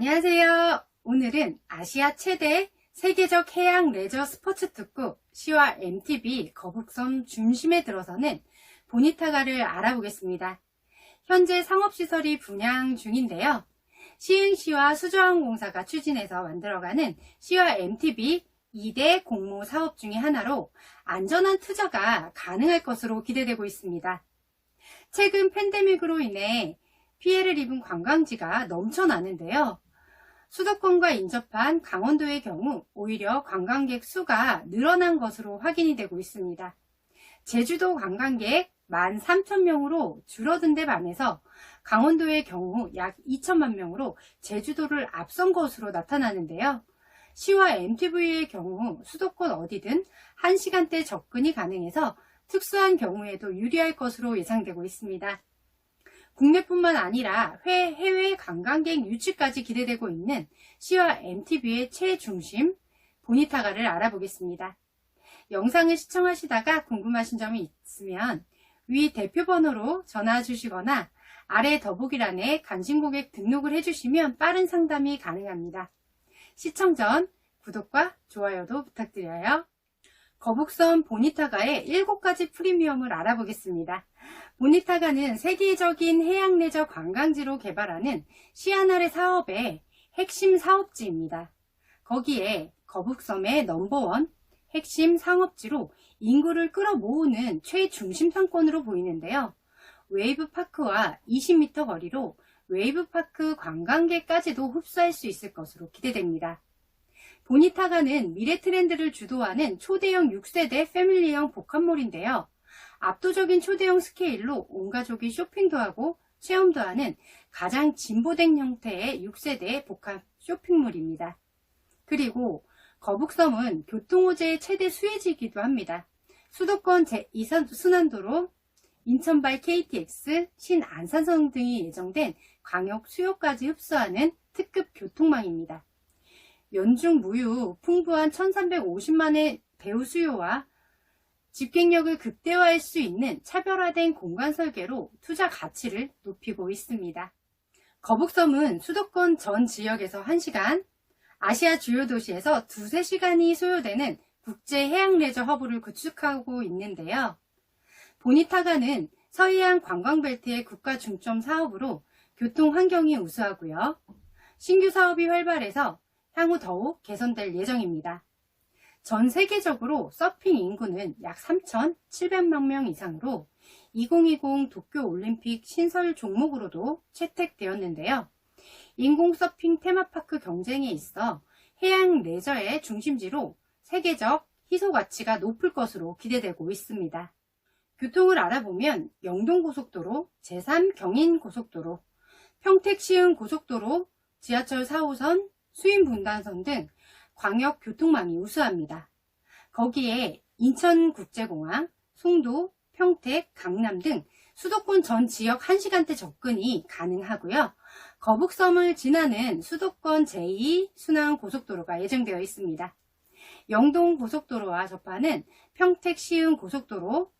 안녕하세요. 오늘은 아시아 최대 세계적 해양 레저 스포츠 특구 시와 MTB 거북섬 중심에 들어서는 보니타가를 알아보겠습니다. 현재 상업시설이 분양 중인데요. 시흥시와 수저항공사가 추진해서 만들어가는 시와 MTB 2대 공모 사업 중의 하나로 안전한 투자가 가능할 것으로 기대되고 있습니다. 최근 팬데믹으로 인해 피해를 입은 관광지가 넘쳐나는데요. 수도권과 인접한 강원도의 경우 오히려 관광객 수가 늘어난 것으로 확인이 되고 있습니다. 제주도 관광객 13,000명으로 줄어든 데 반해서 강원도의 경우 약 2천만 명으로 제주도를 앞선 것으로 나타나는데요. 시와 MTV의 경우 수도권 어디든 1시간대 접근이 가능해서 특수한 경우에도 유리할 것으로 예상되고 있습니다. 국내뿐만 아니라 해외 관광객 유치까지 기대되고 있는 시와 MTB의 최중심 보니타가를 알아보겠습니다. 영상을 시청하시다가 궁금하신 점이 있으면 위 대표번호로 전화 주시거나 아래 더보기란에 관심고객 등록을 해주시면 빠른 상담이 가능합니다. 시청 전 구독과 좋아요도 부탁드려요. 거북섬 보니타가의 7가지 프리미엄을 알아보겠습니다. 보니타가는 세계적인 해양 레저 관광지로 개발하는 시아나래 사업의 핵심 사업지입니다. 거기에 거북섬의 넘버원 핵심 상업지로 인구를 끌어모으는 최중심 상권으로 보이는데요. 웨이브파크와 20m 거리로 웨이브파크 관광객까지도 흡수할 수 있을 것으로 기대됩니다. 보니타가는 미래 트렌드를 주도하는 초대형 6세대 패밀리형 복합몰인데요. 압도적인 초대형 스케일로 온 가족이 쇼핑도 하고 체험도 하는 가장 진보된 형태의 6세대 복합 쇼핑몰입니다. 그리고 거북섬은 교통호재의 최대 수혜지이기도 합니다. 수도권 제2순환도로 인천발 KTX, 신안산선 등이 예정된 광역 수요까지 흡수하는 특급 교통망입니다. 연중 무휴 풍부한 1350만의 배우 수요와 집객력을 극대화할 수 있는 차별화된 공간 설계로 투자 가치를 높이고 있습니다. 거북섬은 수도권 전 지역에서 1시간, 아시아 주요 도시에서 2~3시간이 소요되는 국제 해양 레저 허브를 구축하고 있는데요. 보니타가는 서해안 관광벨트의 국가 중점 사업으로 교통 환경이 우수하고요. 신규 사업이 활발해서 향후 더욱 개선될 예정입니다. 전 세계적으로 서핑 인구는 약 3,700만 명 이상으로 2020 도쿄올림픽 신설 종목으로도 채택되었는데요. 인공 서핑 테마파크 경쟁에 있어 해양 레저의 중심지로 세계적 희소 가치가 높을 것으로 기대되고 있습니다. 교통을 알아보면 영동고속도로, 제3경인고속도로, 평택시흥고속도로, 지하철 4호선, 수인분단선 등 광역 교통망이 우수합니다. 거기에 인천국제공항, 송도, 평택, 강남 등 수도권 전 지역 1시간대 접근이 가능하고요. 거북섬을 지나는 수도권 제2순환고속도로가 예정되어 있습니다. 영동고속도로와 접하는 평택시흥고속도로,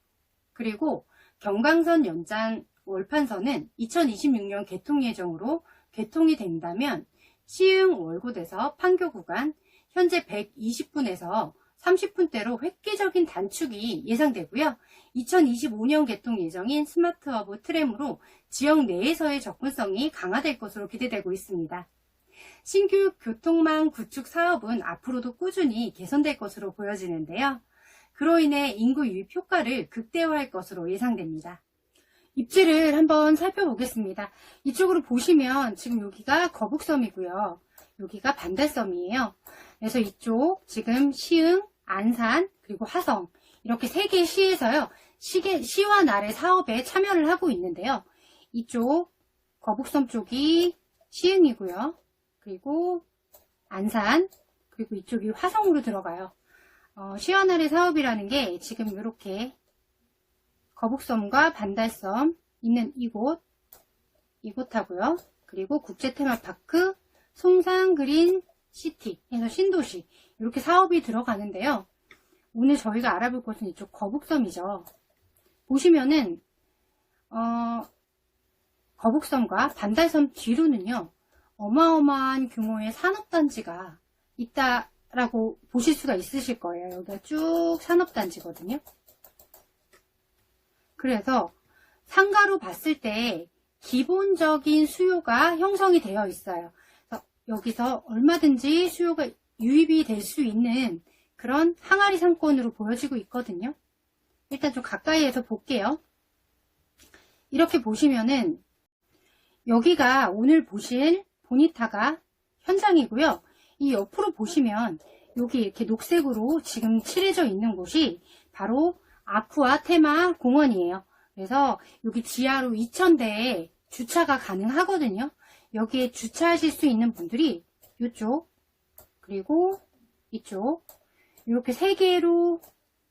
그리고 경강선 연장 월판선은 2026년 개통 예정으로 개통이 된다면 시흥 월곶에서 판교 구간 현재 120분에서 30분대로 획기적인 단축이 예상되고요. 2025년 개통 예정인 스마트허브 트램으로 지역 내에서의 접근성이 강화될 것으로 기대되고 있습니다. 신규 교통망 구축 사업은 앞으로도 꾸준히 개선될 것으로 보여지는데요. 그로 인해 인구 유입 효과를 극대화할 것으로 예상됩니다. 입지를 한번 살펴보겠습니다. 이쪽으로 보시면 지금 여기가 거북섬이고요. 여기가 반달섬이에요. 그래서 이쪽 지금 시흥, 안산, 그리고 화성 이렇게 3개의 시에서요. 시와 나래 사업에 참여를 하고 있는데요. 이쪽 거북섬 쪽이 시흥이고요. 그리고 안산, 그리고 이쪽이 화성으로 들어가요. 시와 나래 사업이라는 게 지금 이렇게 거북섬과 반달섬 있는 이곳하고요. 그리고 국제테마파크, 송산그린 시티 해서 신도시 이렇게 사업이 들어가는데요. 오늘 저희가 알아볼 곳은 이쪽 거북섬이죠. 보시면은 거북섬과 반달섬 뒤로는요. 어마어마한 규모의 산업단지가 있다라고 보실 수가 있으실 거예요. 여기가 쭉 산업단지거든요. 그래서 상가로 봤을 때 기본적인 수요가 형성이 되어 있어요. 그래서 여기서 얼마든지 수요가 유입이 될 수 있는 그런 항아리 상권으로 보여지고 있거든요. 일단 좀 가까이에서 볼게요. 이렇게 보시면은 여기가 오늘 보실 보니타가 현장이고요. 이 옆으로 보시면 여기 이렇게 녹색으로 지금 칠해져 있는 곳이 바로 아쿠아 테마 공원이에요. 그래서 여기 지하로 2000대에 주차가 가능하거든요. 여기에 주차하실 수 있는 분들이 이쪽 그리고 이쪽 이렇게 세 개로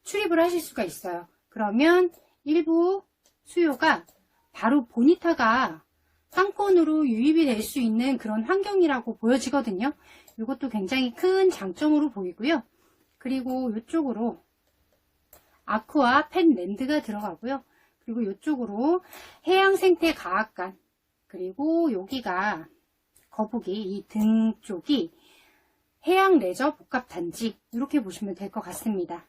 출입을 하실 수가 있어요. 그러면 일부 수요가 바로 보니타가 상권으로 유입이 될 수 있는 그런 환경이라고 보여지거든요. 이것도 굉장히 큰 장점으로 보이고요. 그리고 이쪽으로 아쿠아 펜랜드가 들어가고요. 그리고 이쪽으로 해양생태과학관, 그리고 여기가 거북이 이 등 쪽이 해양레저 복합단지, 이렇게 보시면 될 것 같습니다.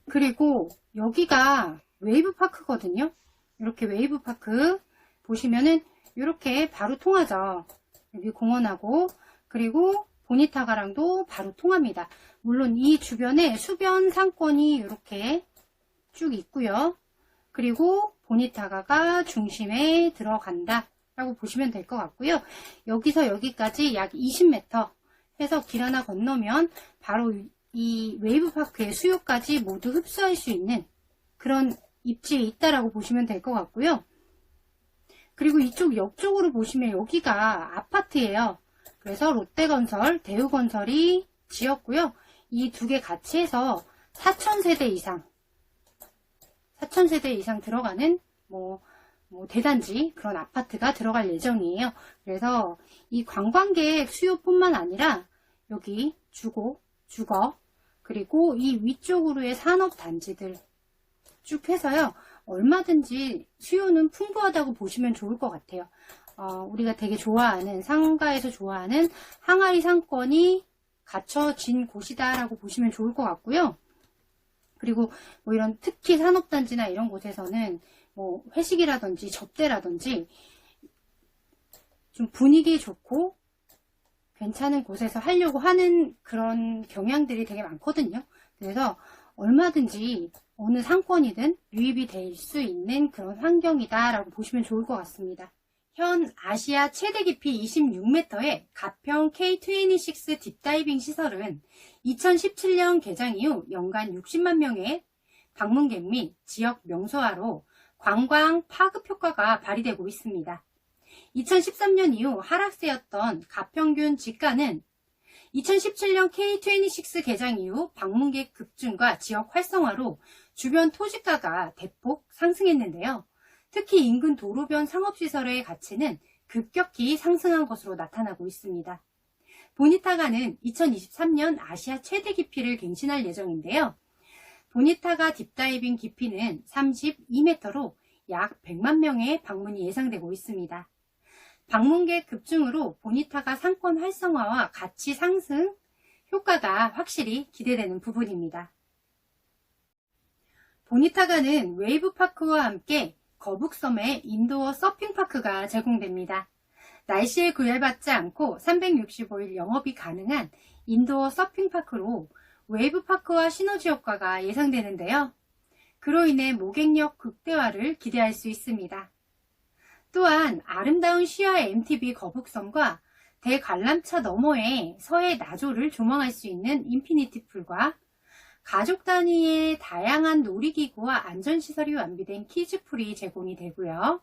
그리고 여기가 웨이브파크거든요. 이렇게 웨이브파크 보시면은 이렇게 바로 통하죠. 여기 공원하고 그리고 보니타가랑도 바로 통합니다. 물론 이 주변에 수변 상권이 이렇게 쭉 있고요. 그리고 보니타가가 중심에 들어간다 라고 보시면 될 것 같고요. 여기서 여기까지 약 20m 해서 길 하나 건너면 바로 이 웨이브파크의 수요까지 모두 흡수할 수 있는 그런 입지에 있다라고 보시면 될 것 같고요. 그리고 이쪽 옆쪽으로 보시면 여기가 아파트예요. 그래서 롯데건설, 대우건설이 지었고요. 이 두 개 같이 해서 4000세대 이상 들어가는 뭐 대단지 그런 아파트가 들어갈 예정이에요. 그래서 이 관광객 수요뿐만 아니라 여기 주거 그리고 이 위쪽으로의 산업단지들 쭉 해서요. 얼마든지 수요는 풍부하다고 보시면 좋을 것 같아요. 우리가 되게 좋아하는 상가에서 좋아하는 항아리 상권이 갖춰진 곳이다라고 보시면 좋을 것 같고요. 그리고 뭐 이런 특히 산업단지나 이런 곳에서는 뭐 회식이라든지 접대라든지 좀 분위기 좋고 괜찮은 곳에서 하려고 하는 그런 경향들이 되게 많거든요. 그래서 얼마든지 어느 상권이든 유입이 될 수 있는 그런 환경이다 라고 보시면 좋을 것 같습니다. 현 아시아 최대 깊이 26m의 가평 K26 딥다이빙 시설은 2017년 개장 이후 연간 60만 명의 방문객 및 지역 명소화로 관광 파급 효과가 발휘되고 있습니다. 2013년 이후 하락세였던 가평균 지가는 2017년 K26 개장 이후 방문객 급증과 지역 활성화로 주변 토지가가 대폭 상승했는데요. 특히 인근 도로변 상업시설의 가치는 급격히 상승한 것으로 나타나고 있습니다. 보니타가는 2023년 아시아 최대 깊이를 갱신할 예정인데요. 보니타가 딥다이빙 깊이는 32m로 약 100만 명의 방문이 예상되고 있습니다. 방문객 급증으로 보니타가 상권 활성화와 가치 상승 효과가 확실히 기대되는 부분입니다. 보니타가는 웨이브파크와 함께 거북섬에 인도어 서핑파크가 제공됩니다. 날씨에 구애받지 않고 365일 영업이 가능한 인도어 서핑파크로 웨이브파크와 시너지 효과가 예상되는데요. 그로 인해 모객력 극대화를 기대할 수 있습니다. 또한 아름다운 시야의 MTB 거북섬과 대관람차 너머에 서해 나조를 조망할 수 있는 인피니티 풀과 가족 단위의 다양한 놀이기구와 안전시설이 완비된 키즈풀이 제공이 되고요.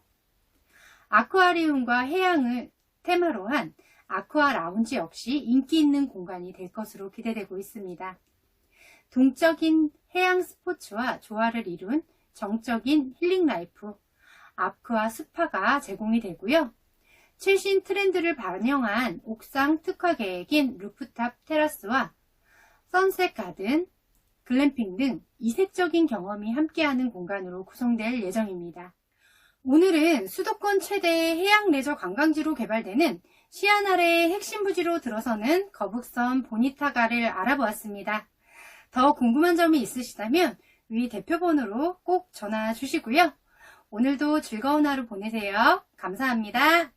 아쿠아리움과 해양을 테마로 한 아쿠아 라운지 역시 인기 있는 공간이 될 것으로 기대되고 있습니다. 동적인 해양 스포츠와 조화를 이룬 정적인 힐링 라이프, 아쿠아 스파가 제공이 되고요. 최신 트렌드를 반영한 옥상 특화 계획인 루프탑 테라스와 선셋 가든, 글램핑 등 이색적인 경험이 함께하는 공간으로 구성될 예정입니다. 오늘은 수도권 최대 해양 레저 관광지로 개발되는 시아나래의 핵심 부지로 들어서는 거북선 보니타가를 알아보았습니다. 더 궁금한 점이 있으시다면 위 대표번호로 꼭 전화 주시고요. 오늘도 즐거운 하루 보내세요. 감사합니다.